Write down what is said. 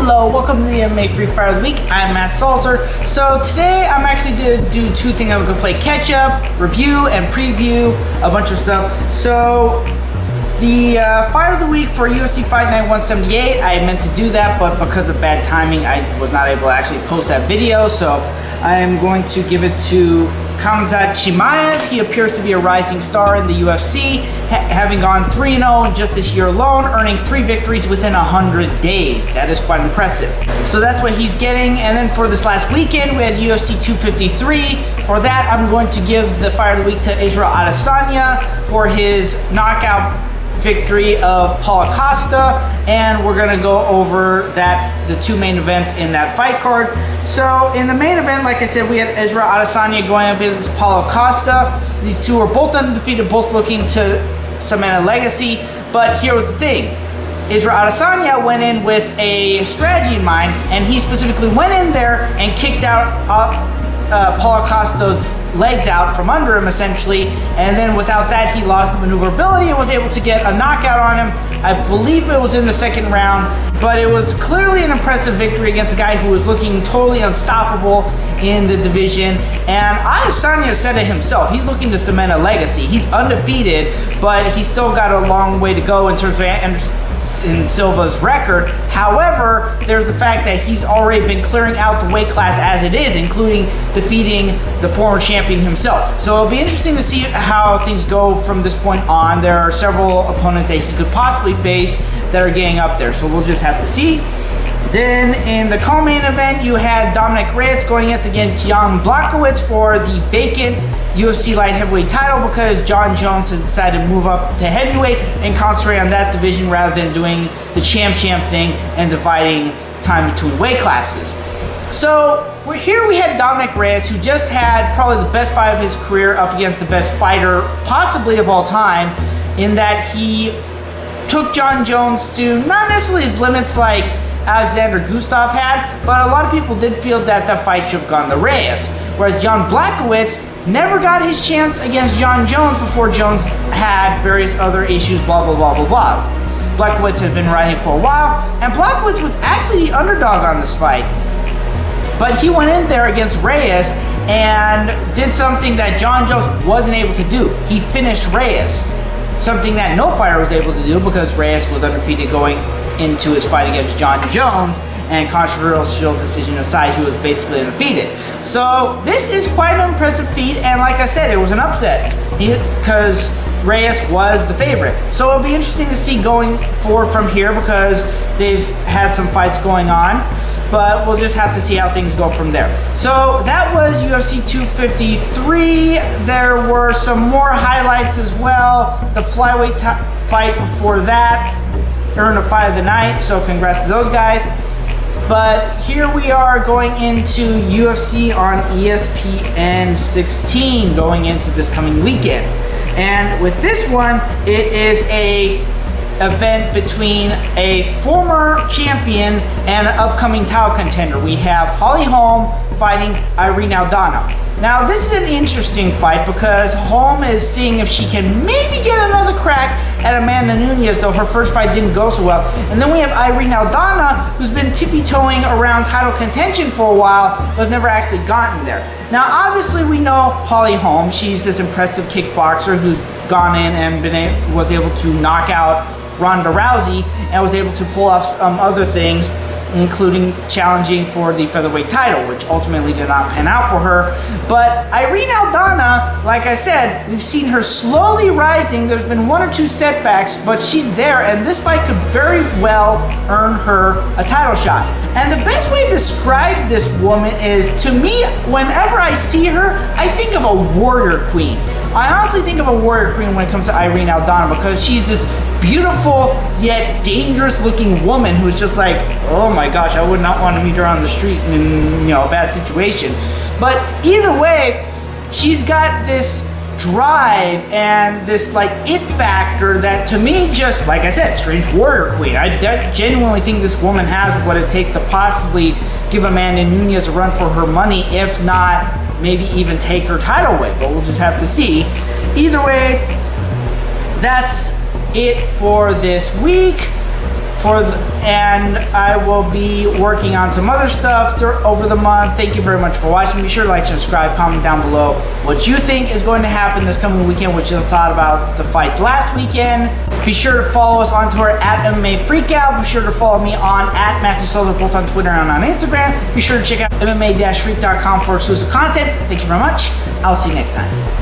Hello, welcome to the MMA Free Fire of the Week. I'm Matt Salzer. So today I'm actually going to do two things. I'm going to play catch up, review, and preview a bunch of stuff. So the Fight of the Week for UFC Fight Night 178, I meant to do that, but because of bad timing, I was not able to actually post that video. So I am going to give it to Khamzat Chimaev. He appears to be a rising star in the UFC, having gone 3-0 in just this year alone, earning 3 victories within 100 days. That is quite impressive. So that's what he's getting. And then for this last weekend, we had UFC 253. For that, I'm going to give the Fight of the Week to Israel Adesanya for his knockout victory of Paulo Costa, and we're gonna go over the two main events in that fight card. So in the main event, like I said, we had Israel Adesanya going up against Paulo Costa. These two are both undefeated, both looking to cement a legacy. But here was the thing. Israel Adesanya went in with a strategy in mind, and he specifically went in there and kicked out Paulo Costa's legs out from under him, essentially, and then without that he lost maneuverability and was able to get a knockout on him. I believe it was in the second round, but it was clearly an impressive victory against a guy who was looking totally unstoppable in the division. And Adesanya said it himself, he's looking to cement a legacy. He's undefeated, but he's still got a long way to go in terms of Anderson Silva's record. However, there's the fact that he's already been clearing out the weight class as it is, including defeating the former champion himself. So it'll be interesting to see how things go from this point on. There are several opponents that he could possibly face that are getting up there, so we'll just have to see. Then in the co-main event, you had Dominic Reyes going against Jan Blachowicz for the vacant UFC light heavyweight title, because John Jones has decided to move up to heavyweight and concentrate on that division rather than doing the champ thing and dividing time between weight classes. So here we had Dominic Reyes, who just had probably the best fight of his career up against the best fighter possibly of all time, in that he took John Jones to not necessarily his limits like Alexander Gustaf had, but a lot of people did feel that the fight should have gone to Reyes. Whereas Jan Blachowicz never got his chance against John Jones before Jones had various other issues, blah, blah, blah, blah, blah. Blachowicz had been riding for a while, and Blachowicz was actually the underdog on this fight. But he went in there against Reyes and did something that John Jones wasn't able to do. He finished Reyes, something that no fighter was able to do because Reyes was undefeated going into his fight against John Jones, and controversial decision aside, he was basically undefeated. So this is quite an impressive feat, and like I said, it was an upset because Reyes was the favorite. So it'll be interesting to see going forward from here, because they've had some fights going on, but we'll just have to see how things go from there. So that was UFC 253. There were some more highlights as well. The flyweight fight before that earned a fight of the night, so congrats to those guys. But here we are going into UFC on ESPN 16 going into this coming weekend. And with this one, it is a event between a former champion and an upcoming title contender. We have Holm fighting Irene Aldana. Now this is an interesting fight because Holm is seeing if she can maybe get another crack at Amanda Nunes, though her first fight didn't go so well. And then we have Irene Aldana, who's been tippy-toeing around title contention for a while, but has never actually gotten there. Now obviously we know Holm. She's this impressive kickboxer who's gone in and was able to knock out Ronda Rousey and was able to pull off some other things, including challenging for the featherweight title, which ultimately did not pan out for her. But Irene Aldana, like I said, we've seen her slowly rising. There's been one or two setbacks, but she's there, and this fight could very well earn her a title shot. And the best way to describe this woman is, to me, whenever I see her, I think of a warrior queen. I honestly think of a warrior queen when it comes to Irene Aldana, because she's this beautiful yet dangerous looking woman who's just like, oh my gosh, I would not want to meet her on the street in a bad situation. But either way, she's got this drive and this like it factor that, to me, just like I said, strange warrior queen. I genuinely think this woman has what it takes to possibly give Amanda Nunes a run for her money, if not maybe even take her title away, but we'll just have to see. Either way, that's it for this week. and I will be working on some other stuff over the month. Thank you very much for watching. Be sure to like, subscribe, comment down below what you think is going to happen this coming weekend, what you thought about the fights last weekend. Be sure to follow us on Twitter at MMA Freakout. Be sure to follow me on at Matthew Salzer, both on Twitter and on Instagram. Be sure to check out MMA-freak.com for exclusive content. Thank you very much. I'll see you next time.